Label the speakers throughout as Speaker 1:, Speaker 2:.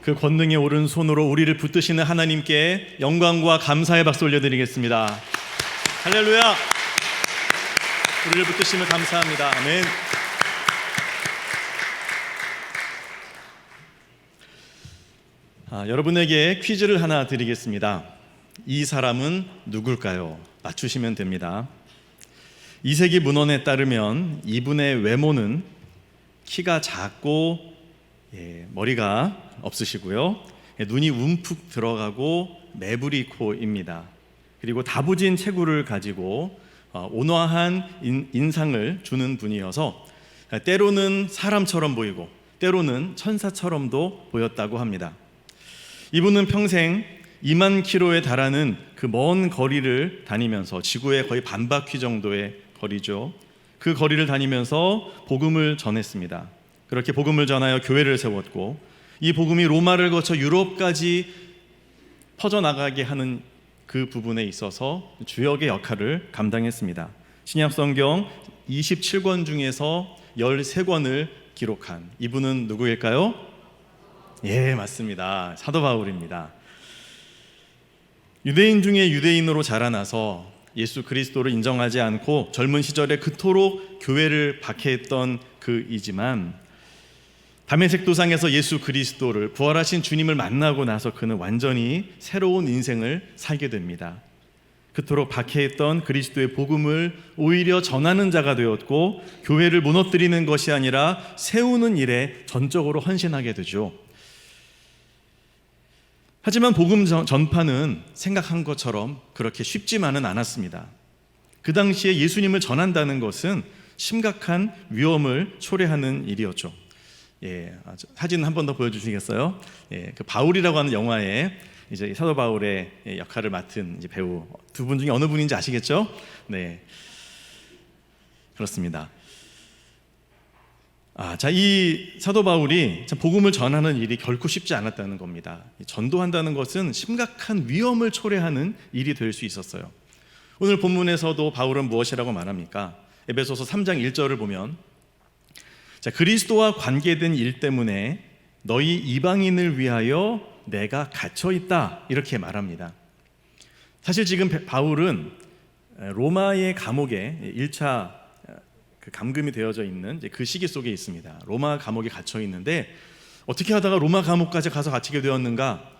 Speaker 1: 그 권능에 오른 손으로 우리를 붙드시는 하나님께 영광과 감사의 박수 올려드리겠습니다. 할렐루야! 우리를 붙드심을 감사합니다. 아멘. 여러분에게 퀴즈를 하나 드리겠습니다. 이 사람은 누굴까요? 맞추시면 됩니다. 이세기 문헌에 따르면 이분의 외모는 키가 작고 머리가 없으시고요, 눈이 움푹 들어가고 매부리 코입니다. 그리고 다부진 체구를 가지고 온화한 인상을 주는 분이어서 때로는 사람처럼 보이고 때로는 천사처럼도 보였다고 합니다. 이분은 평생 2만 킬로에 달하는 그 먼 거리를 다니면서, 지구의 거의 반바퀴 정도의 거리죠, 그 거리를 다니면서 복음을 전했습니다. 그렇게 복음을 전하여 교회를 세웠고, 이 복음이 로마를 거쳐 유럽까지 퍼져나가게 하는 그 부분에 있어서 주역의 역할을 감당했습니다. 신약 성경 27권 중에서 13권을 기록한 이분은 누구일까요? 예, 맞습니다. 사도 바울입니다. 유대인 중에 유대인으로 자라나서 예수 그리스도를 인정하지 않고 젊은 시절에 그토록 교회를 박해했던 그이지만, 다메섹 도상에서 예수 그리스도를, 부활하신 주님을 만나고 나서 그는 완전히 새로운 인생을 살게 됩니다. 그토록 박해했던 그리스도의 복음을 오히려 전하는 자가 되었고, 교회를 무너뜨리는 것이 아니라 세우는 일에 전적으로 헌신하게 되죠. 하지만 복음 전파는 생각한 것처럼 그렇게 쉽지만은 않았습니다. 그 당시에 예수님을 전한다는 것은 심각한 위험을 초래하는 일이었죠. 사진 한 번 더 보여주시겠어요? 그 바울이라고 하는 영화에 이제 사도 바울의 역할을 맡은 이제 배우 두 분 중에 어느 분인지 아시겠죠? 네, 그렇습니다. 이 사도 바울이 복음을 전하는 일이 결코 쉽지 않았다는 겁니다. 전도한다는 것은 심각한 위험을 초래하는 일이 될 수 있었어요. 오늘 본문에서도 바울은 무엇이라고 말합니까? 에베소서 3장 1절을 보면, 그리스도와 관계된 일 때문에 너희 이방인을 위하여 내가 갇혀 있다, 이렇게 말합니다. 사실 지금 바울은 로마의 감옥에 1차 감금이 되어져 있는 그 시기 속에 있습니다. 로마 감옥에 갇혀 있는데 어떻게 하다가 로마 감옥까지 가서 갇히게 되었는가?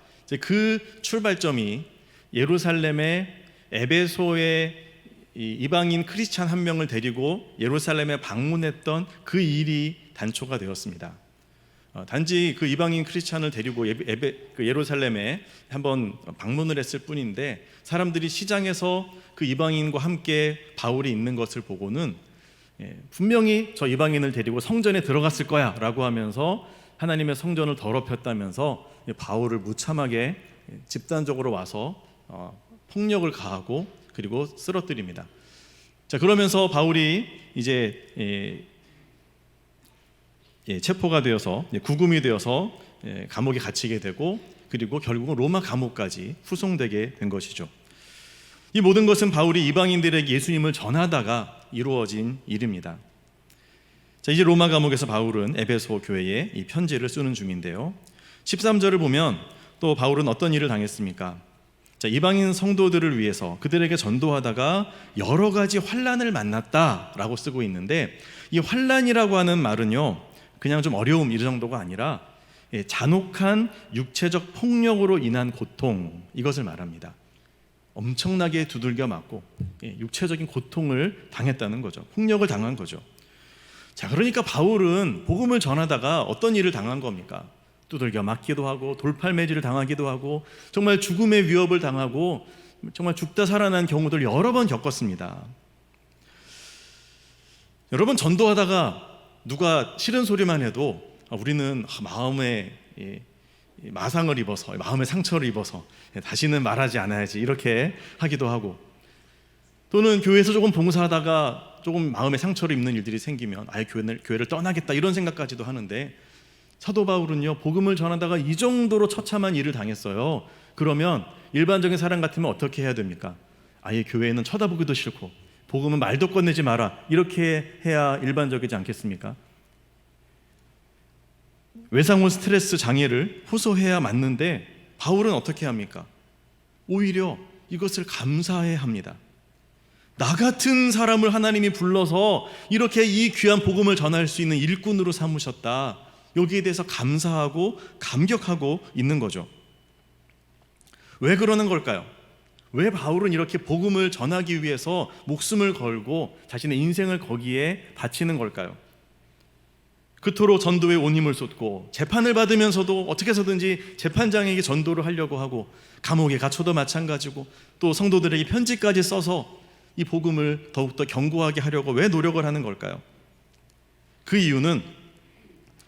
Speaker 1: 그 출발점이 예루살렘의 에베소의 이방인 크리스찬 한 명을 데리고 예루살렘에 방문했던 그 일이 단초가 되었습니다. 단지 그 이방인 크리스찬을 데리고 예루살렘에 한번 방문을 했을 뿐인데, 사람들이 시장에서 그 이방인과 함께 바울이 있는 것을 보고는 분명히 저 이방인을 데리고 성전에 들어갔을 거야 라고 하면서 하나님의 성전을 더럽혔다면서 바울을 무참하게 집단적으로 와서 폭력을 가하고 그리고 쓰러뜨립니다. 그러면서 바울이 이제 체포가 되어서, 구금이 되어서 감옥에 갇히게 되고, 그리고 결국은 로마 감옥까지 후송되게 된 것이죠. 이 모든 것은 바울이 이방인들에게 예수님을 전하다가 이루어진 일입니다. 이제 로마 감옥에서 바울은 에베소 교회에 이 편지를 쓰는 중인데요, 13절을 보면 또 바울은 어떤 일을 당했습니까? 이방인 성도들을 위해서 그들에게 전도하다가 여러 가지 환난을 만났다라고 쓰고 있는데, 이 환난이라고 하는 말은요, 그냥 좀 어려움 이 정도가 아니라 잔혹한 육체적 폭력으로 인한 고통, 이것을 말합니다. 엄청나게 두들겨 맞고 육체적인 고통을 당했다는 거죠. 폭력을 당한 거죠. 그러니까 바울은 복음을 전하다가 어떤 일을 당한 겁니까? 두들겨 맞기도 하고 돌팔매질을 당하기도 하고 정말 죽음의 위협을 당하고 정말 죽다 살아난 경우들 여러 번 겪었습니다. 여러분, 전도하다가 누가 싫은 소리만 해도 우리는 마음에 마상을 입어서, 마음의 상처를 입어서 다시는 말하지 않아야지, 이렇게 하기도 하고, 또는 교회에서 조금 봉사하다가 조금 마음의 상처를 입는 일들이 생기면 아예 교회를 떠나겠다, 이런 생각까지도 하는데, 사도 바울은요, 복음을 전하다가 이 정도로 처참한 일을 당했어요. 그러면 일반적인 사람 같으면 어떻게 해야 됩니까? 아예 교회에는 쳐다보기도 싫고 복음은 말도 꺼내지 마라, 이렇게 해야 일반적이지 않겠습니까? 외상후 스트레스 장애를 호소해야 맞는데 바울은 어떻게 합니까? 오히려 이것을 감사해 합니다. 나 같은 사람을 하나님이 불러서 이렇게 이 귀한 복음을 전할 수 있는 일꾼으로 삼으셨다. 여기에 대해서 감사하고 감격하고 있는 거죠. 왜 그러는 걸까요? 왜 바울은 이렇게 복음을 전하기 위해서 목숨을 걸고 자신의 인생을 거기에 바치는 걸까요? 그토록 전도에 온 힘을 쏟고 재판을 받으면서도 어떻게 해서든지 재판장에게 전도를 하려고 하고 감옥에 갇혀도 마찬가지고 또 성도들에게 편지까지 써서 이 복음을 더욱더 견고하게 하려고 왜 노력을 하는 걸까요? 그 이유는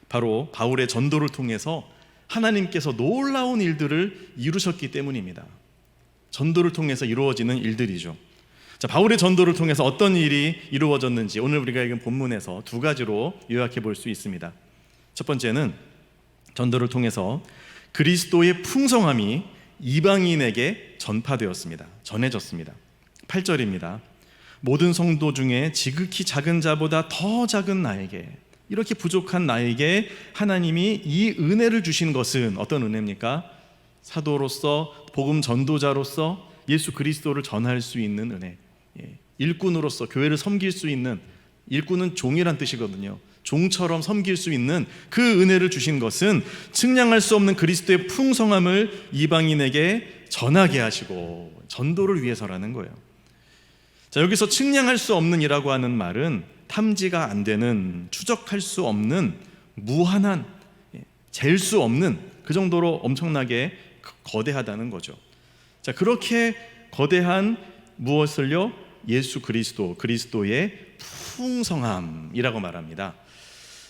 Speaker 1: 바로 바울의 전도를 통해서 하나님께서 놀라운 일들을 이루셨기 때문입니다. 전도를 통해서 이루어지는 일들이죠. 자, 바울의 전도를 통해서 어떤 일이 이루어졌는지 오늘 우리가 읽은 본문에서 두 가지로 요약해 볼 수 있습니다. 첫 번째는 전도를 통해서 그리스도의 풍성함이 이방인에게 전파되었습니다. 전해졌습니다. 8절입니다. 모든 성도 중에 지극히 작은 자보다 더 작은 나에게, 이렇게 부족한 나에게 하나님이 이 은혜를 주신 것은 어떤 은혜입니까? 사도로서, 복음 전도자로서 예수 그리스도를 전할 수 있는 은혜, 일꾼으로서 교회를 섬길 수 있는, 일꾼은 종이란 뜻이거든요. 종처럼 섬길 수 있는 그 은혜를 주신 것은 측량할 수 없는 그리스도의 풍성함을 이방인에게 전하게 하시고 전도를 위해서라는 거예요. 자, 여기서 측량할 수 없는이라고 하는 말은 탐지가 안 되는, 추적할 수 없는, 무한한, 잴 수 없는, 그 정도로 엄청나게 거대하다는 거죠. 자, 그렇게 거대한 무엇을요? 예수 그리스도, 그리스도의 풍성함이라고 말합니다.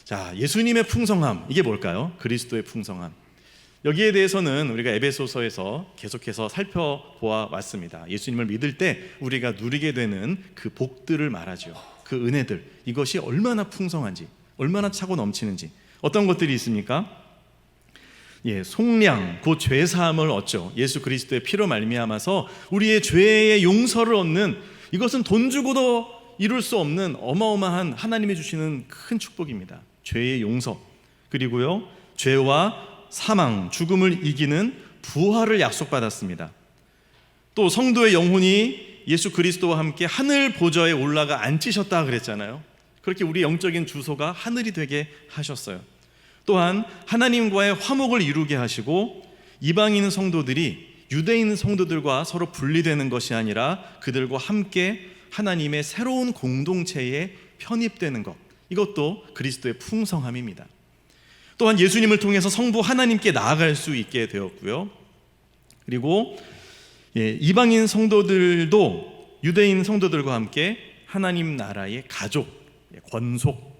Speaker 1: 자, 예수님의 풍성함, 이게 뭘까요? 그리스도의 풍성함. 여기에 대해서는 우리가 에베소서에서 계속해서 살펴보아 왔습니다. 예수님을 믿을 때 우리가 누리게 되는 그 복들을 말하죠. 그 은혜들, 이것이 얼마나 풍성한지, 얼마나 차고 넘치는지. 어떤 것들이 있습니까? 속량, 곧 죄사함을 얻죠. 예수 그리스도의 피로 말미암아서 우리의 죄의 용서를 얻는, 이것은 돈 주고도 이룰 수 없는 어마어마한 하나님이 주시는 큰 축복입니다. 죄의 용서, 그리고요 죄와 사망, 죽음을 이기는 부활을 약속받았습니다. 또 성도의 영혼이 예수 그리스도와 함께 하늘 보좌에 올라가 앉히셨다 그랬잖아요. 그렇게 우리 영적인 주소가 하늘이 되게 하셨어요. 또한 하나님과의 화목을 이루게 하시고 이방인 성도들이 유대인 성도들과 서로 분리되는 것이 아니라 그들과 함께 하나님의 새로운 공동체에 편입되는 것, 이것도 그리스도의 풍성함입니다. 또한 예수님을 통해서 성부 하나님께 나아갈 수 있게 되었고요. 그리고 이방인 성도들도 유대인 성도들과 함께 하나님 나라의 가족, 권속,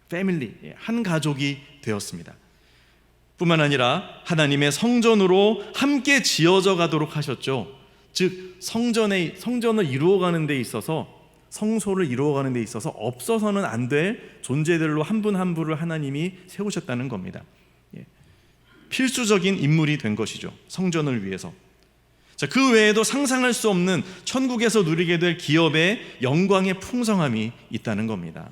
Speaker 1: 패밀리, 한 가족이 되었습니다. 뿐만 아니라 하나님의 성전으로 함께 지어져 가도록 하셨죠. 즉 성전을 이루어가는 데 있어서, 성소를 이루어가는 데 있어서 없어서는 안 될 존재들로 한 분 한 분을 하나님이 세우셨다는 겁니다. 필수적인 인물이 된 것이죠. 성전을 위해서. 자, 그 외에도 상상할 수 없는 천국에서 누리게 될 기업의 영광의 풍성함이 있다는 겁니다.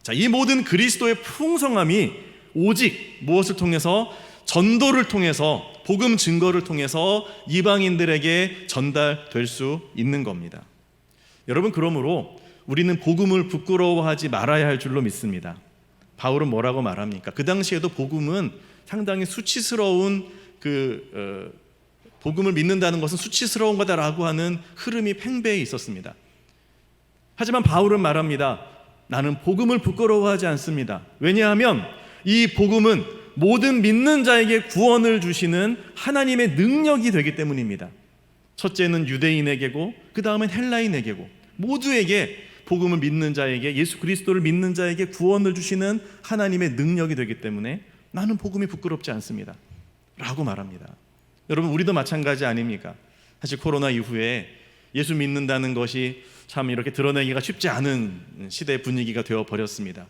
Speaker 1: 자, 이 모든 그리스도의 풍성함이 오직 무엇을 통해서? 전도를 통해서, 복음 증거를 통해서 이방인들에게 전달될 수 있는 겁니다. 여러분, 그러므로 우리는 복음을 부끄러워하지 말아야 할 줄로 믿습니다. 바울은 뭐라고 말합니까? 그 당시에도 복음은 상당히 수치스러운 복음을 믿는다는 것은 수치스러운 거다라고 하는 흐름이 팽배해 있었습니다. 하지만 바울은 말합니다. 나는 복음을 부끄러워하지 않습니다. 왜냐하면 이 복음은 모든 믿는 자에게 구원을 주시는 하나님의 능력이 되기 때문입니다. 첫째는 유대인에게고 그 다음엔 헬라인에게고 모두에게 복음을 믿는 자에게, 예수 그리스도를 믿는 자에게 구원을 주시는 하나님의 능력이 되기 때문에 나는 복음이 부끄럽지 않습니다 라고 말합니다. 여러분, 우리도 마찬가지 아닙니까? 사실 코로나 이후에 예수 믿는다는 것이 참 이렇게 드러내기가 쉽지 않은 시대 분위기가 되어버렸습니다.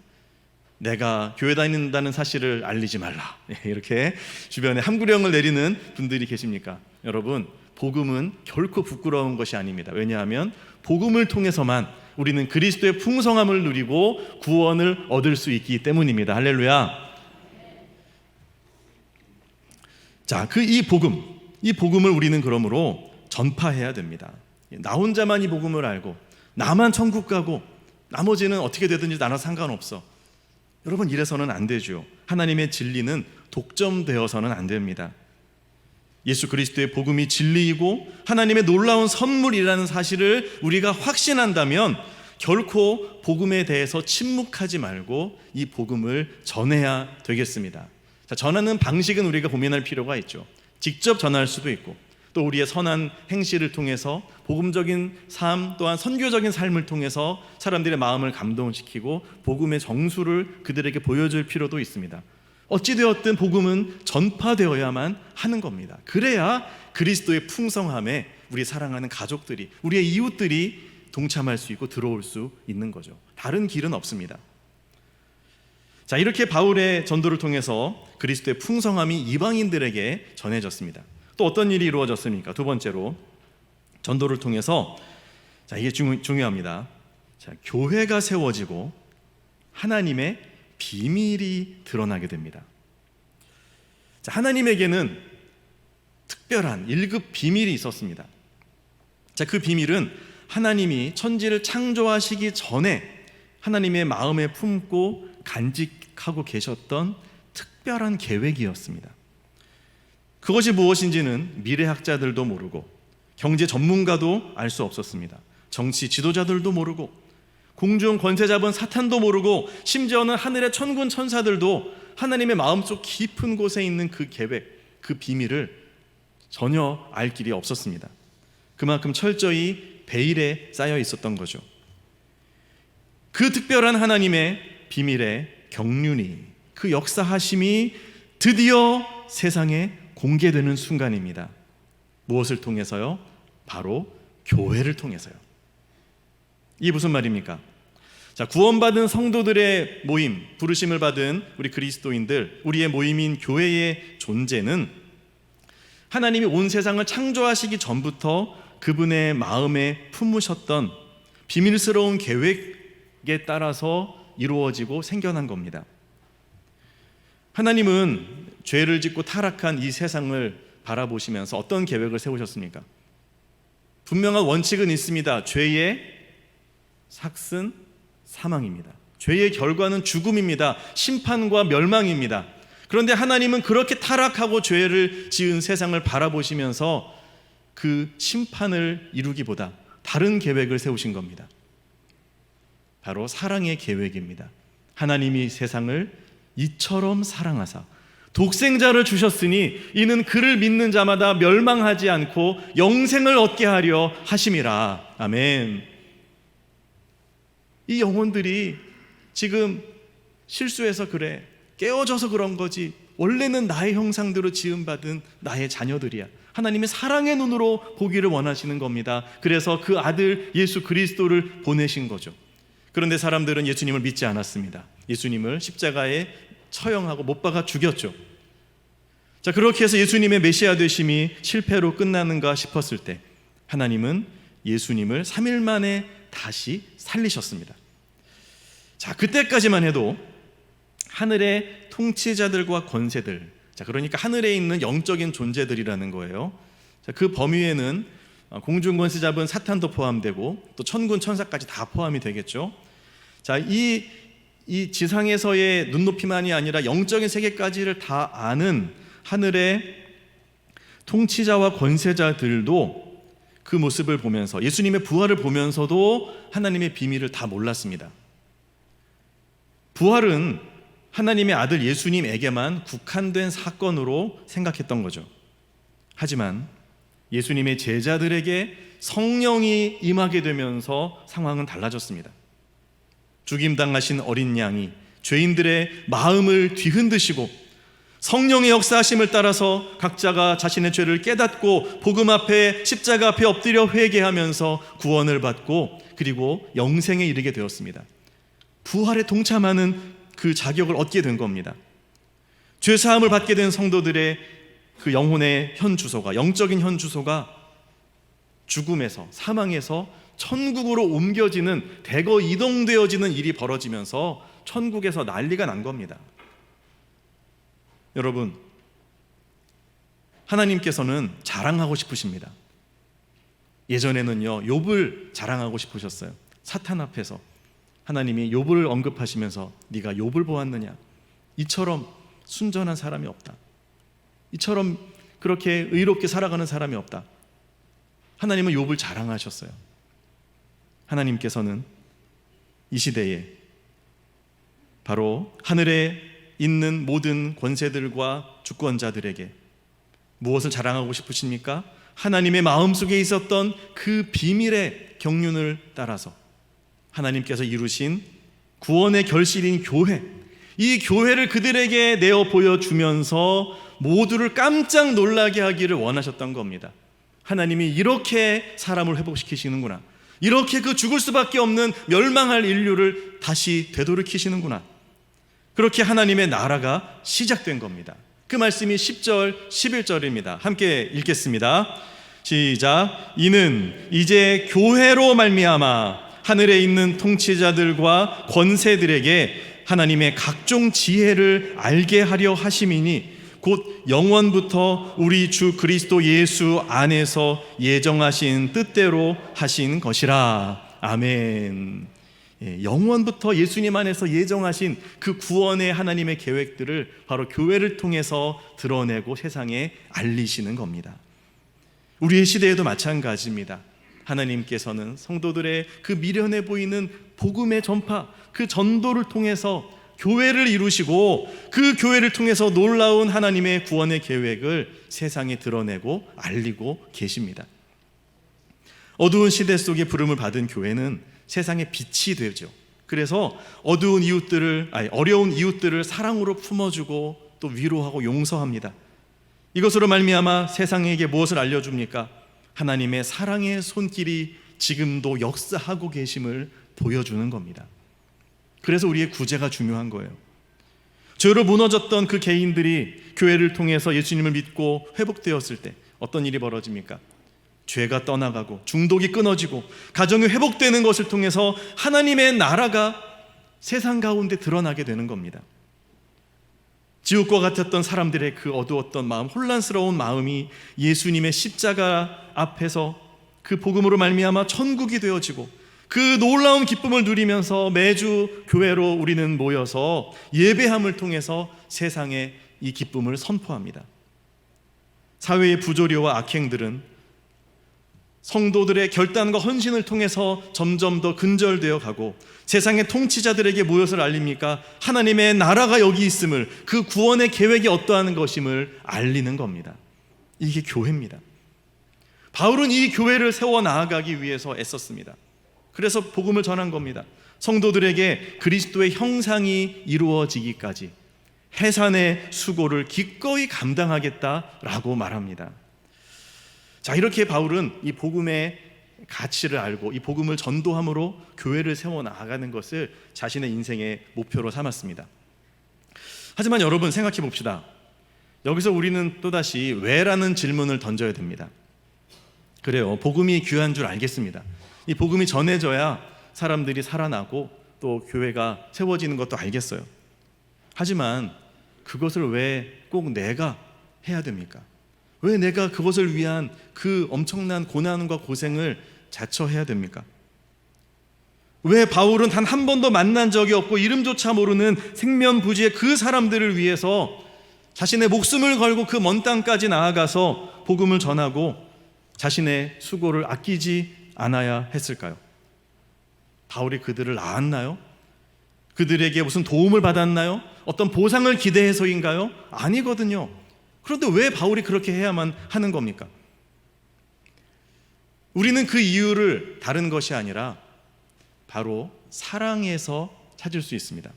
Speaker 1: 내가 교회 다닌다는 사실을 알리지 말라, 이렇게 주변에 함구령을 내리는 분들이 계십니까? 여러분, 복음은 결코 부끄러운 것이 아닙니다. 왜냐하면 복음을 통해서만 우리는 그리스도의 풍성함을 누리고 구원을 얻을 수 있기 때문입니다. 할렐루야. 자, 이 복음을 우리는 그러므로 전파해야 됩니다. 나 혼자만 이 복음을 알고 나만 천국 가고 나머지는 어떻게 되든지 나랑 상관없어. 여러분, 이래서는 안 되죠. 하나님의 진리는 독점되어서는 안 됩니다. 예수 그리스도의 복음이 진리이고 하나님의 놀라운 선물이라는 사실을 우리가 확신한다면 결코 복음에 대해서 침묵하지 말고 이 복음을 전해야 되겠습니다. 자, 전하는 방식은 우리가 고민할 필요가 있죠. 직접 전할 수도 있고 또 우리의 선한 행실을 통해서 복음적인 삶 또한 선교적인 삶을 통해서 사람들의 마음을 감동시키고 복음의 정수를 그들에게 보여줄 필요도 있습니다. 어찌되었든 복음은 전파되어야만 하는 겁니다. 그래야 그리스도의 풍성함에 우리 사랑하는 가족들이, 우리의 이웃들이 동참할 수 있고 들어올 수 있는 거죠. 다른 길은 없습니다. 자, 이렇게 바울의 전도를 통해서 그리스도의 풍성함이 이방인들에게 전해졌습니다. 또 어떤 일이 이루어졌습니까? 두 번째로 전도를 통해서, 자, 이게 중요합니다. 자, 교회가 세워지고 하나님의 비밀이 드러나게 됩니다. 자, 하나님에게는 특별한 1급 비밀이 있었습니다. 자, 그 비밀은 하나님이 천지를 창조하시기 전에 하나님의 마음에 품고 간직하고 계셨던 특별한 계획이었습니다. 그것이 무엇인지는 미래학자들도 모르고 경제 전문가도 알 수 없었습니다. 정치 지도자들도 모르고 공중 권세 잡은 사탄도 모르고 심지어는 하늘의 천군 천사들도 하나님의 마음속 깊은 곳에 있는 그 계획, 그 비밀을 전혀 알 길이 없었습니다. 그만큼 철저히 베일에 쌓여 있었던 거죠. 그 특별한 하나님의 비밀의 경륜이, 그 역사하심이 드디어 세상에 공개되는 순간입니다. 무엇을 통해서요? 바로 교회를 통해서요. 이게 무슨 말입니까? 자, 구원받은 성도들의 모임, 부르심을 받은 우리 그리스도인들, 우리의 모임인 교회의 존재는 하나님이 온 세상을 창조하시기 전부터 그분의 마음에 품으셨던 비밀스러운 계획에 따라서 이루어지고 생겨난 겁니다. 하나님은 죄를 짓고 타락한 이 세상을 바라보시면서 어떤 계획을 세우셨습니까? 분명한 원칙은 있습니다. 죄의 삭은 사망입니다. 죄의 결과는 죽음입니다. 심판과 멸망입니다. 그런데 하나님은 그렇게 타락하고 죄를 지은 세상을 바라보시면서 그 심판을 이루기보다 다른 계획을 세우신 겁니다. 바로 사랑의 계획입니다. 하나님이 세상을 이처럼 사랑하사 독생자를 주셨으니 이는 그를 믿는 자마다 멸망하지 않고 영생을 얻게 하려 하심이라. 아멘. 이 영혼들이 지금 실수해서 그래, 깨어져서 그런 거지, 원래는 나의 형상대로 지음받은 나의 자녀들이야. 하나님의 사랑의 눈으로 보기를 원하시는 겁니다. 그래서 그 아들 예수 그리스도를 보내신 거죠. 그런데 사람들은 예수님을 믿지 않았습니다. 예수님을 십자가에 처형하고 못 박아 죽였죠. 자, 그렇게 해서 예수님의 메시아 되심이 실패로 끝나는가 싶었을 때 하나님은 예수님을 3일 만에 다시 살리셨습니다. 자, 그때까지만 해도 하늘의 통치자들과 권세들, 자, 그러니까 하늘에 있는 영적인 존재들이라는 거예요. 자, 그 범위에는 공중 권세 잡은 사탄도 포함되고 또 천군 천사까지 다 포함이 되겠죠. 자, 이 지상에서의 눈높이만이 아니라 영적인 세계까지를 다 아는 하늘의 통치자와 권세자들도 그 모습을 보면서, 예수님의 부활을 보면서도 하나님의 비밀을 다 몰랐습니다. 부활은 하나님의 아들 예수님에게만 국한된 사건으로 생각했던 거죠. 하지만 예수님의 제자들에게 성령이 임하게 되면서 상황은 달라졌습니다. 죽임당하신 어린 양이 죄인들의 마음을 뒤흔드시고 성령의 역사하심을 따라서 각자가 자신의 죄를 깨닫고 복음 앞에, 십자가 앞에 엎드려 회개하면서 구원을 받고 그리고 영생에 이르게 되었습니다. 부활에 동참하는 그 자격을 얻게 된 겁니다. 죄사함을 받게 된 성도들의 그 영혼의 현 주소가, 영적인 현 주소가 죽음에서, 사망에서 천국으로 옮겨지는, 대거 이동되어지는 일이 벌어지면서 천국에서 난리가 난 겁니다. 여러분, 하나님께서는 자랑하고 싶으십니다. 예전에는요, 욥을 자랑하고 싶으셨어요. 사탄 앞에서 하나님이 욥을 언급하시면서 네가 욥을 보았느냐? 이처럼 순전한 사람이 없다. 이처럼 그렇게 의롭게 살아가는 사람이 없다. 하나님은 욥을 자랑하셨어요. 하나님께서는 이 시대에 바로 하늘에 있는 모든 권세들과 주권자들에게 무엇을 자랑하고 싶으십니까? 하나님의 마음속에 있었던 그 비밀의 경륜을 따라서 하나님께서 이루신 구원의 결실인 교회, 이 교회를 그들에게 내어 보여주면서 모두를 깜짝 놀라게 하기를 원하셨던 겁니다. 하나님이 이렇게 사람을 회복시키시는구나, 이렇게 그 죽을 수밖에 없는 멸망할 인류를 다시 되돌이키시는구나. 그렇게 하나님의 나라가 시작된 겁니다. 그 말씀이 10절, 11절입니다. 함께 읽겠습니다. 시작. 이는 이제 교회로 말미암아 하늘에 있는 통치자들과 권세들에게 하나님의 각종 지혜를 알게 하려 하심이니 곧 영원부터 우리 주 그리스도 예수 안에서 예정하신 뜻대로 하신 것이라. 아멘. 영원부터 예수님 안에서 예정하신 그 구원의 하나님의 계획들을 바로 교회를 통해서 드러내고 세상에 알리시는 겁니다. 우리의 시대에도 마찬가지입니다. 하나님께서는 성도들의 그 미련해 보이는 복음의 전파, 그 전도를 통해서 교회를 이루시고 그 교회를 통해서 놀라운 하나님의 구원의 계획을 세상에 드러내고 알리고 계십니다. 어두운 시대 속에 부름을 받은 교회는 세상의 빛이 되죠. 그래서 어려운 이웃들을 사랑으로 품어주고 또 위로하고 용서합니다. 이것으로 말미암아 세상에게 무엇을 알려줍니까? 하나님의 사랑의 손길이 지금도 역사하고 계심을 보여주는 겁니다. 그래서 우리의 구제가 중요한 거예요. 죄로 무너졌던 그 개인들이 교회를 통해서 예수님을 믿고 회복되었을 때 어떤 일이 벌어집니까? 죄가 떠나가고 중독이 끊어지고 가정이 회복되는 것을 통해서 하나님의 나라가 세상 가운데 드러나게 되는 겁니다. 지옥과 같았던 사람들의 그 어두웠던 마음, 혼란스러운 마음이 예수님의 십자가 앞에서 그 복음으로 말미암아 천국이 되어지고 그 놀라운 기쁨을 누리면서 매주 교회로 우리는 모여서 예배함을 통해서 세상에 이 기쁨을 선포합니다. 사회의 부조리와 악행들은 성도들의 결단과 헌신을 통해서 점점 더 근절되어 가고 세상의 통치자들에게 무엇을 알립니까? 하나님의 나라가 여기 있음을, 그 구원의 계획이 어떠한 것임을 알리는 겁니다. 이게 교회입니다. 바울은 이 교회를 세워 나아가기 위해서 애썼습니다. 그래서 복음을 전한 겁니다. 성도들에게 그리스도의 형상이 이루어지기까지 해산의 수고를 기꺼이 감당하겠다라고 말합니다. 자, 이렇게 바울은 이 복음의 가치를 알고 이 복음을 전도함으로 교회를 세워 나가는 것을 자신의 인생의 목표로 삼았습니다. 하지만 여러분 생각해 봅시다. 여기서 우리는 또다시 왜라는 질문을 던져야 됩니다. 그래요, 복음이 귀한 줄 알겠습니다. 이 복음이 전해져야 사람들이 살아나고 또 교회가 세워지는 것도 알겠어요. 하지만 그것을 왜 꼭 내가 해야 됩니까? 왜 내가 그것을 위한 그 엄청난 고난과 고생을 자처해야 됩니까? 왜 바울은 단 한 번도 만난 적이 없고 이름조차 모르는 생면부지의 그 사람들을 위해서 자신의 목숨을 걸고 그 먼 땅까지 나아가서 복음을 전하고 자신의 수고를 아끼지 않아야 했을까요? 바울이 그들을 낳았나요? 그들에게 무슨 도움을 받았나요? 어떤 보상을 기대해서인가요? 아니거든요. 그런데 왜 바울이 그렇게 해야만 하는 겁니까? 우리는 그 이유를 다른 것이 아니라 바로 사랑에서 찾을 수 있습니다.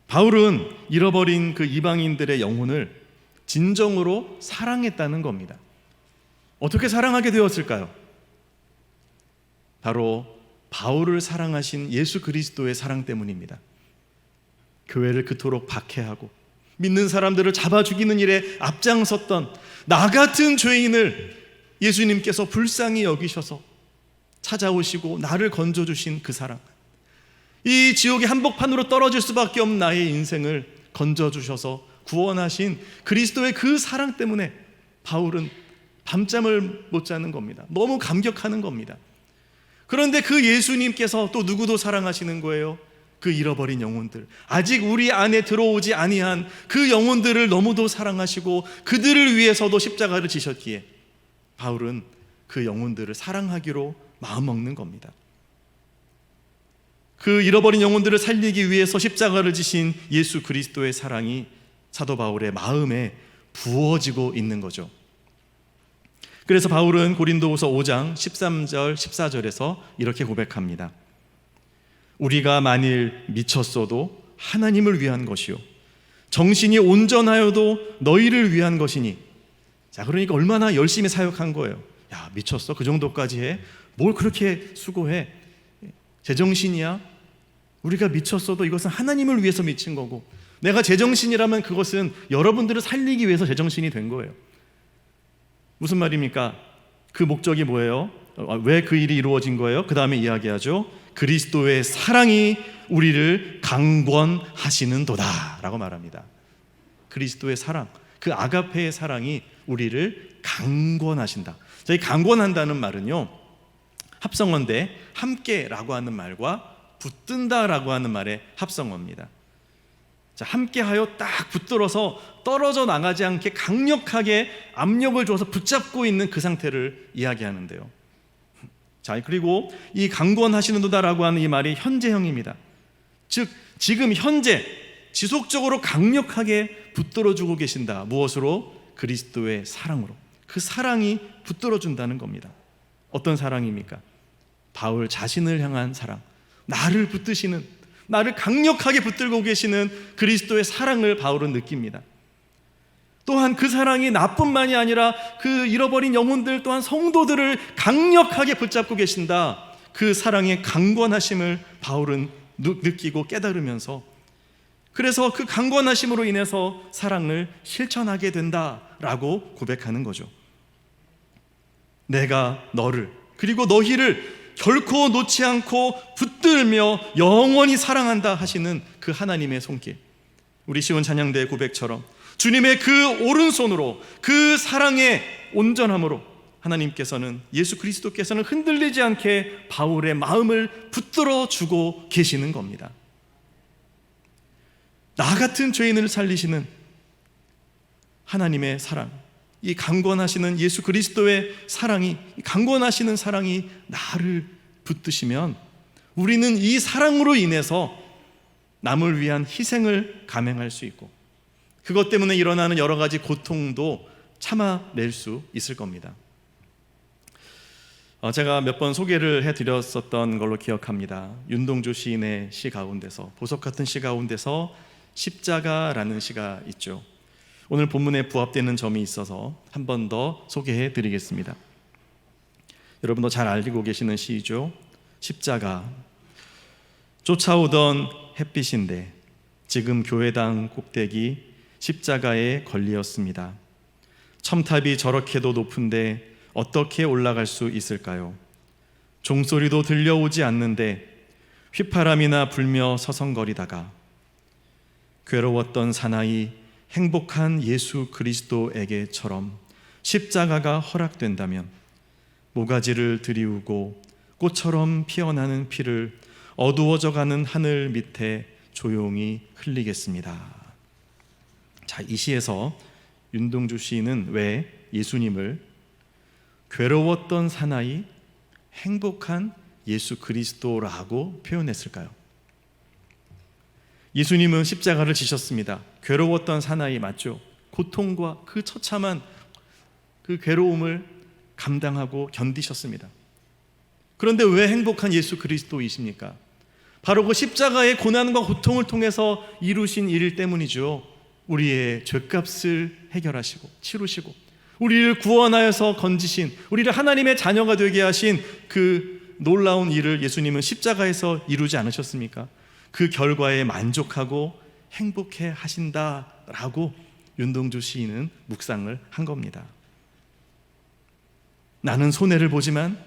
Speaker 1: 바울은 잃어버린 그 이방인들의 영혼을 진정으로 사랑했다는 겁니다. 어떻게 사랑하게 되었을까요? 바로 바울을 사랑하신 예수 그리스도의 사랑 때문입니다. 교회를 그토록 박해하고 믿는 사람들을 잡아 죽이는 일에 앞장섰던 나 같은 죄인을 예수님께서 불쌍히 여기셔서 찾아오시고 나를 건져주신 그 사랑, 이 지옥의 한복판으로 떨어질 수밖에 없는 나의 인생을 건져주셔서 구원하신 그리스도의 그 사랑 때문에 바울은 밤잠을 못 자는 겁니다. 너무 감격하는 겁니다. 그런데 그 예수님께서 또 누구도 사랑하시는 거예요? 그 잃어버린 영혼들, 아직 우리 안에 들어오지 아니한 그 영혼들을 너무도 사랑하시고 그들을 위해서도 십자가를 지셨기에 바울은 그 영혼들을 사랑하기로 마음먹는 겁니다. 그 잃어버린 영혼들을 살리기 위해서 십자가를 지신 예수 그리스도의 사랑이 사도 바울의 마음에 부어지고 있는 거죠. 그래서 바울은 고린도후서 5장 13절 14절에서 이렇게 고백합니다. 우리가 만일 미쳤어도 하나님을 위한 것이요 정신이 온전하여도 너희를 위한 것이니. 자, 그러니까 얼마나 열심히 사역한 거예요. 야, 미쳤어? 그 정도까지 해? 뭘 그렇게 수고해? 제정신이야? 우리가 미쳤어도 이것은 하나님을 위해서 미친 거고, 내가 제정신이라면 그것은 여러분들을 살리기 위해서 제정신이 된 거예요. 무슨 말입니까? 그 목적이 뭐예요? 왜 그 일이 이루어진 거예요? 그 다음에 이야기하죠. 그리스도의 사랑이 우리를 강권하시는도다 라고 말합니다. 그리스도의 사랑, 그 아가페의 사랑이 우리를 강권하신다. 이 강권한다는 말은요, 합성어인데 함께라고 하는 말과 붙든다라고 하는 말의 합성어입니다. 자, 함께하여 딱 붙들어서 떨어져 나가지 않게 강력하게 압력을 줘서 붙잡고 있는 그 상태를 이야기하는데요. 자, 그리고 이 강권하시는도다라고 하는 이 말이 현재형입니다. 즉 지금 현재 지속적으로 강력하게 붙들어주고 계신다. 무엇으로? 그리스도의 사랑으로. 그 사랑이 붙들어준다는 겁니다. 어떤 사랑입니까? 바울 자신을 향한 사랑, 나를 붙드시는, 나를 강력하게 붙들고 계시는 그리스도의 사랑을 바울은 느낍니다. 또한 그 사랑이 나뿐만이 아니라 그 잃어버린 영혼들 또한 성도들을 강력하게 붙잡고 계신다. 그 사랑의 강권하심을 바울은 느끼고 깨달으면서, 그래서 그 강권하심으로 인해서 사랑을 실천하게 된다라고 고백하는 거죠. 내가 너를 그리고 너희를 결코 놓지 않고 붙들며 영원히 사랑한다 하시는 그 하나님의 손길, 우리 시온 찬양대의 고백처럼 주님의 그 오른손으로, 그 사랑의 온전함으로 하나님께서는, 예수 그리스도께서는 흔들리지 않게 바울의 마음을 붙들어 주고 계시는 겁니다. 나 같은 죄인을 살리시는 하나님의 사랑, 이 강권하시는 예수 그리스도의 사랑이, 강권하시는 사랑이 나를 붙드시면 우리는 이 사랑으로 인해서 남을 위한 희생을 감행할 수 있고, 그것 때문에 일어나는 여러 가지 고통도 참아낼 수 있을 겁니다. 제가 몇 번 소개를 해드렸었던 걸로 기억합니다. 윤동주 시인의 시 가운데서, 보석 같은 시 가운데서 십자가라는 시가 있죠. 오늘 본문에 부합되는 점이 있어서 한 번 더 소개해 드리겠습니다. 여러분도 잘 알고 계시는 시이죠. 십자가. 쫓아오던 햇빛인데 지금 교회당 꼭대기 십자가에 걸리었습니다. 첨탑이 저렇게도 높은데 어떻게 올라갈 수 있을까요? 종소리도 들려오지 않는데 휘파람이나 불며 서성거리다가 괴로웠던 사나이 행복한 예수 그리스도에게처럼 십자가가 허락된다면 모가지를 들이우고 꽃처럼 피어나는 피를 어두워져가는 하늘 밑에 조용히 흘리겠습니다. 자, 이 시에서 윤동주 시인은 왜 예수님을 괴로웠던 사나이 행복한 예수 그리스도라고 표현했을까요? 예수님은 십자가를 지셨습니다. 괴로웠던 사나이 맞죠? 고통과 그 처참한 그 괴로움을 감당하고 견디셨습니다. 그런데 왜 행복한 예수 그리스도이십니까? 바로 그 십자가의 고난과 고통을 통해서 이루신 일 때문이죠. 우리의 죄값을 해결하시고 치루시고 우리를 구원하여서 건지신, 우리를 하나님의 자녀가 되게 하신 그 놀라운 일을 예수님은 십자가에서 이루지 않으셨습니까? 그 결과에 만족하고 행복해 하신다라고 윤동주 시인은 묵상을 한 겁니다. 나는 손해를 보지만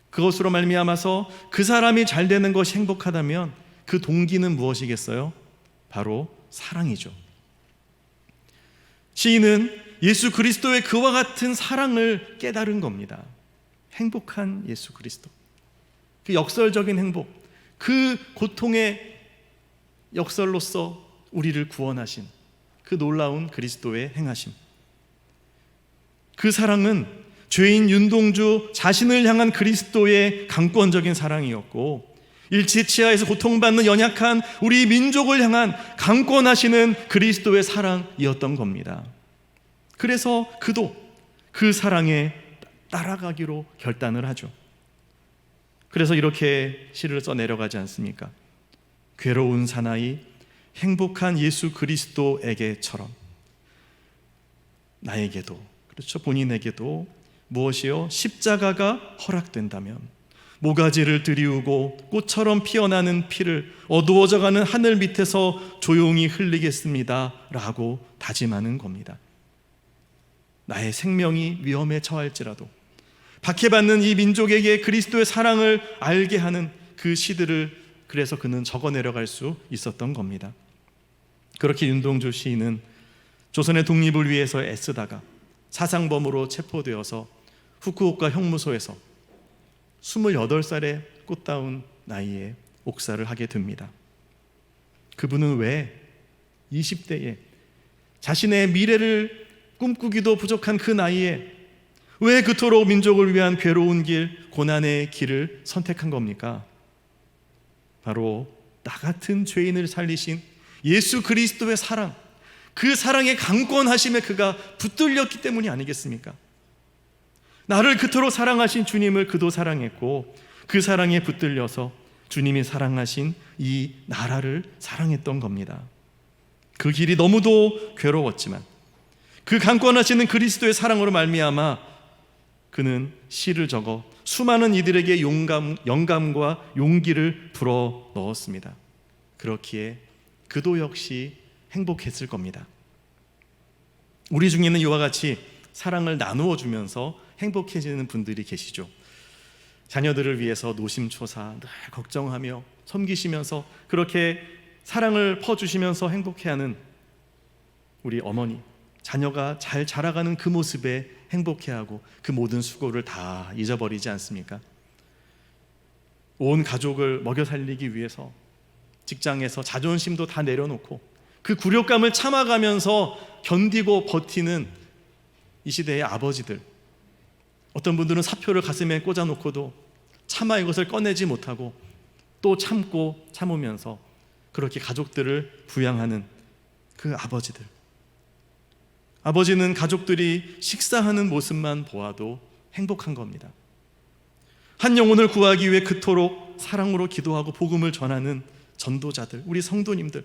Speaker 1: 그것으로 말미암아서 그 사람이 잘 되는 것이 행복하다면 그 동기는 무엇이겠어요? 바로 사랑이죠. 시인은 예수 그리스도의 그와 같은 사랑을 깨달은 겁니다. 행복한 예수 그리스도, 그 역설적인 행복, 그 고통의 역설로서 우리를 구원하신 그 놀라운 그리스도의 행하심, 그 사랑은 죄인 윤동주 자신을 향한 그리스도의 강권적인 사랑이었고, 일제치하에서 고통받는 연약한 우리 민족을 향한 강권하시는 그리스도의 사랑이었던 겁니다. 그래서 그도 그 사랑에 따라가기로 결단을 하죠. 그래서 이렇게 시를 써 내려가지 않습니까? 괴로운 사나이 행복한 예수 그리스도에게처럼 나에게도, 그렇죠, 본인에게도 무엇이요? 십자가가 허락된다면 모가지를 들이우고 꽃처럼 피어나는 피를 어두워져가는 하늘 밑에서 조용히 흘리겠습니다 라고 다짐하는 겁니다. 나의 생명이 위험에 처할지라도 박해받는 이 민족에게 그리스도의 사랑을 알게 하는 그 시들을 그래서 그는 적어 내려갈 수 있었던 겁니다. 그렇게 윤동주 시인은 조선의 독립을 위해서 애쓰다가 사상범으로 체포되어서 후쿠오카 형무소에서 28살의 꽃다운 나이에 옥사를 하게 됩니다. 그분은 왜 20대에 자신의 미래를 꿈꾸기도 부족한 그 나이에 왜 그토록 민족을 위한 괴로운 길, 고난의 길을 선택한 겁니까? 바로 나 같은 죄인을 살리신 예수 그리스도의 사랑, 그 사랑의 강권하심에 그가 붙들렸기 때문이 아니겠습니까? 나를 그토록 사랑하신 주님을 그도 사랑했고, 그 사랑에 붙들려서 주님이 사랑하신 이 나라를 사랑했던 겁니다. 그 길이 너무도 괴로웠지만 그 강권하시는 그리스도의 사랑으로 말미암아 그는 시를 적어 수많은 이들에게 영감과 용기를 불어 넣었습니다. 그렇기에 그도 역시 행복했을 겁니다. 우리 중에는 이와 같이 사랑을 나누어 주면서 행복해지는 분들이 계시죠. 자녀들을 위해서 노심초사 늘 걱정하며 섬기시면서 그렇게 사랑을 퍼주시면서 행복해하는 우리 어머니, 자녀가 잘 자라가는 그 모습에 행복해하고 그 모든 수고를 다 잊어버리지 않습니까? 온 가족을 먹여 살리기 위해서 직장에서 자존심도 다 내려놓고 그 굴욕감을 참아가면서 견디고 버티는 이 시대의 아버지들, 어떤 분들은 사표를 가슴에 꽂아놓고도 차마 이것을 꺼내지 못하고 또 참고 참으면서 그렇게 가족들을 부양하는 그 아버지들, 아버지는 가족들이 식사하는 모습만 보아도 행복한 겁니다. 한 영혼을 구하기 위해 그토록 사랑으로 기도하고 복음을 전하는 전도자들, 우리 성도님들,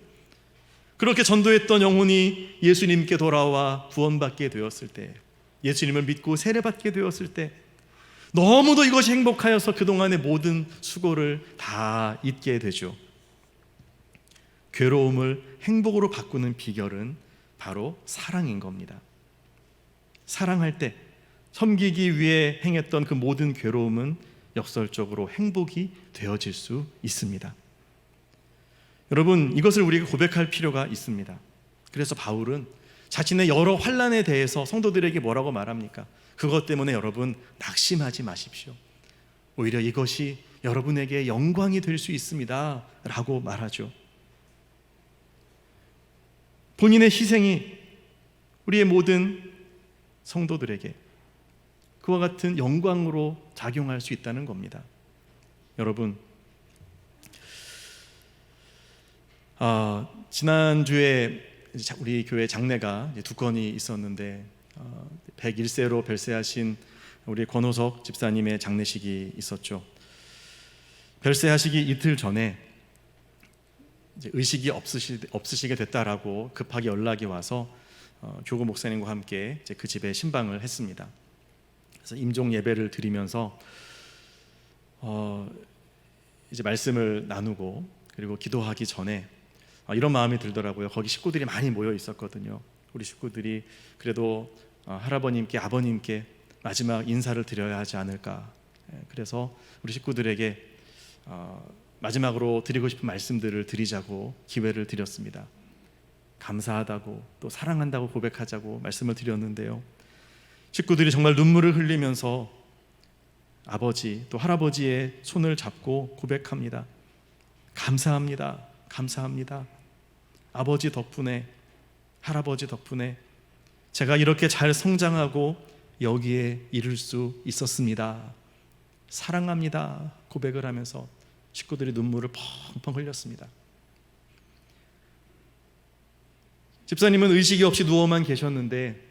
Speaker 1: 그렇게 전도했던 영혼이 예수님께 돌아와 구원받게 되었을 때, 예수님을 믿고 세례받게 되었을 때 너무도 이것이 행복하여서 그동안의 모든 수고를 다 잊게 되죠. 괴로움을 행복으로 바꾸는 비결은 바로 사랑인 겁니다. 사랑할 때 섬기기 위해 행했던 그 모든 괴로움은 역설적으로 행복이 되어질 수 있습니다. 여러분, 이것을 우리가 고백할 필요가 있습니다. 그래서 바울은 자신의 여러 환난에 대해서 성도들에게 뭐라고 말합니까? 그것 때문에 여러분 낙심하지 마십시오. 오히려 이것이 여러분에게 영광이 될 수 있습니다 라고 말하죠. 본인의 희생이 우리의 모든 성도들에게 그와 같은 영광으로 작용할 수 있다는 겁니다. 여러분, 지난주에 우리 교회 장례가 두 건이 있었는데 101세로 별세하신 우리 권호석 집사님의 장례식이 있었죠. 별세하시기 이틀 전에 이제 의식이 없으시게 됐다라고 급하게 연락이 와서 교구 목사님과 함께 이제 그 집에 신방을 했습니다. 그래서 임종 예배를 드리면서 이제 말씀을 나누고 그리고 기도하기 전에 이런 마음이 들더라고요. 거기 식구들이 많이 모여 있었거든요. 우리 식구들이 그래도 할아버님께 아버님께 마지막 인사를 드려야 하지 않을까. 그래서 우리 식구들에게 마지막으로 드리고 싶은 말씀들을 드리자고 기회를 드렸습니다. 감사하다고 또 사랑한다고 고백하자고 말씀을 드렸는데요. 식구들이 정말 눈물을 흘리면서 아버지 또 할아버지의 손을 잡고 고백합니다. 감사합니다. 감사합니다. 아버지 덕분에, 할아버지 덕분에 제가 이렇게 잘 성장하고 여기에 이를 수 있었습니다. 사랑합니다. 고백을 하면서 식구들이 눈물을 펑펑 흘렸습니다. 집사님은 의식이 없이 누워만 계셨는데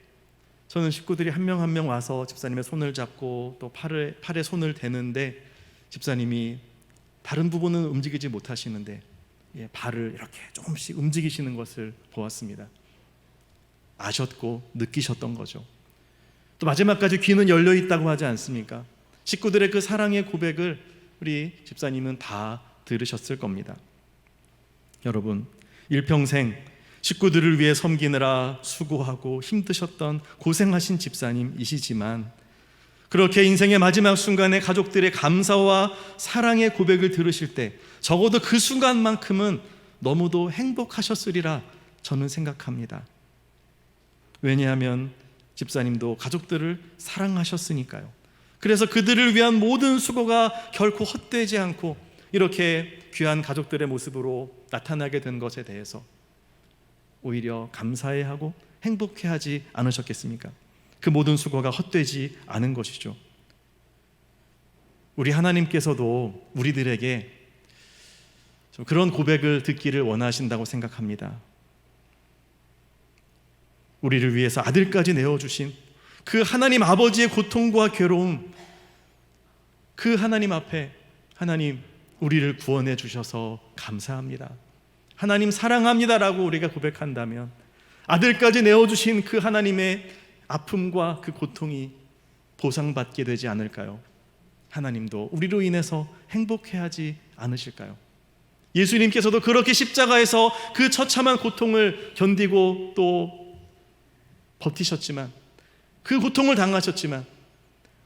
Speaker 1: 저는 식구들이 한 명 한 명 와서 집사님의 손을 잡고 또 팔에 손을 대는데 집사님이 다른 부분은 움직이지 못하시는데 발을 이렇게 조금씩 움직이시는 것을 보았습니다. 아셨고 느끼셨던 거죠. 또 마지막까지 귀는 열려 있다고 하지 않습니까? 식구들의 그 사랑의 고백을 우리 집사님은 다 들으셨을 겁니다. 여러분, 일평생 식구들을 위해 섬기느라 수고하고 힘드셨던 고생하신 집사님이시지만 그렇게 인생의 마지막 순간에 가족들의 감사와 사랑의 고백을 들으실 때 적어도 그 순간만큼은 너무도 행복하셨으리라 저는 생각합니다. 왜냐하면 집사님도 가족들을 사랑하셨으니까요. 그래서 그들을 위한 모든 수고가 결코 헛되지 않고 이렇게 귀한 가족들의 모습으로 나타나게 된 것에 대해서 오히려 감사해하고 행복해하지 않으셨겠습니까? 그 모든 수고가 헛되지 않은 것이죠. 우리 하나님께서도 우리들에게 좀 그런 고백을 듣기를 원하신다고 생각합니다. 우리를 위해서 아들까지 내어주신 그 하나님 아버지의 고통과 괴로움, 그 하나님 앞에 하나님 우리를 구원해 주셔서 감사합니다. 하나님 사랑합니다라고 우리가 고백한다면 아들까지 내어주신 그 하나님의 아픔과 그 고통이 보상받게 되지 않을까요? 하나님도 우리로 인해서 행복해하지 않으실까요? 예수님께서도 그렇게 십자가에서 그 처참한 고통을 견디고 또 버티셨지만 그 고통을 당하셨지만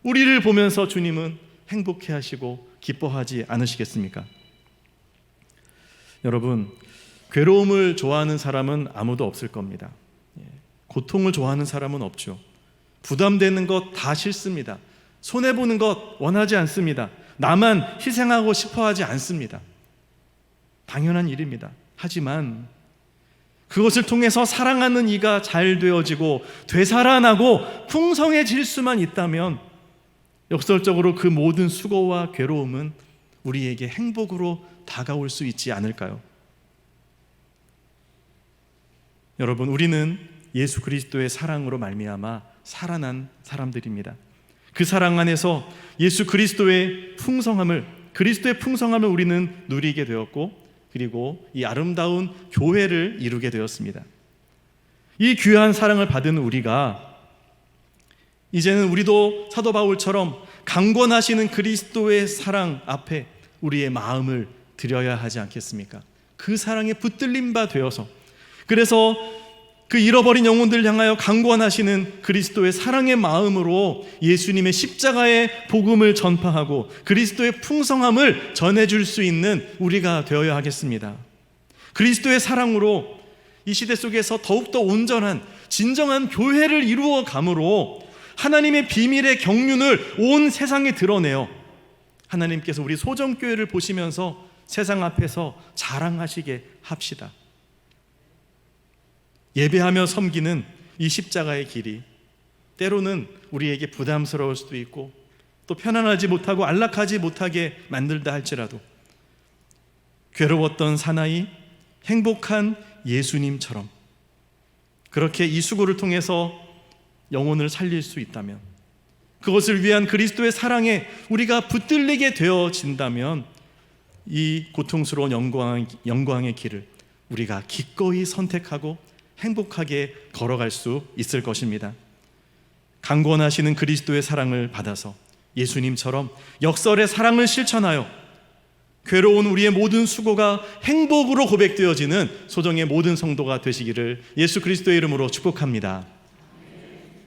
Speaker 1: 우리를 보면서 주님은 행복해하시고 기뻐하지 않으시겠습니까? 여러분, 괴로움을 좋아하는 사람은 아무도 없을 겁니다. 고통을 좋아하는 사람은 없죠. 부담되는 것 다 싫습니다. 손해보는 것 원하지 않습니다. 나만 희생하고 싶어하지 않습니다. 당연한 일입니다. 하지만 그것을 통해서 사랑하는 이가 잘 되어지고 되살아나고 풍성해질 수만 있다면 역설적으로 그 모든 수고와 괴로움은 우리에게 행복으로 다가올 수 있지 않을까요? 여러분, 우리는 예수 그리스도의 사랑으로 말미암아 살아난 사람들입니다. 그 사랑 안에서 예수 그리스도의 풍성함을 우리는 누리게 되었고 그리고 이 아름다운 교회를 이루게 되었습니다. 이 귀한 사랑을 받은 우리가 이제는 우리도 사도 바울처럼 강권하시는 그리스도의 사랑 앞에 우리의 마음을 드려야 하지 않겠습니까? 그 사랑에 붙들린 바 되어서 그래서 그 잃어버린 영혼들을 향하여 강권하시는 그리스도의 사랑의 마음으로 예수님의 십자가의 복음을 전파하고 그리스도의 풍성함을 전해줄 수 있는 우리가 되어야 하겠습니다. 그리스도의 사랑으로 이 시대 속에서 더욱더 온전한 진정한 교회를 이루어 감으로 하나님의 비밀의 경륜을 온 세상에 드러내어 하나님께서 우리 소정교회를 보시면서 세상 앞에서 자랑하시게 합시다. 예배하며 섬기는 이 십자가의 길이 때로는 우리에게 부담스러울 수도 있고 또 편안하지 못하고 안락하지 못하게 만들다 할지라도 괴로웠던 사나이 행복한 예수님처럼 그렇게 이 수고를 통해서 영혼을 살릴 수 있다면 그것을 위한 그리스도의 사랑에 우리가 붙들리게 되어진다면 이 고통스러운 영광의 길을 우리가 기꺼이 선택하고 행복하게 걸어갈 수 있을 것입니다. 강권하시는 그리스도의 사랑을 받아서 예수님처럼 역설의 사랑을 실천하여 괴로운 우리의 모든 수고가 행복으로 고백되어지는 소정의 모든 성도가 되시기를 예수 그리스도의 이름으로 축복합니다.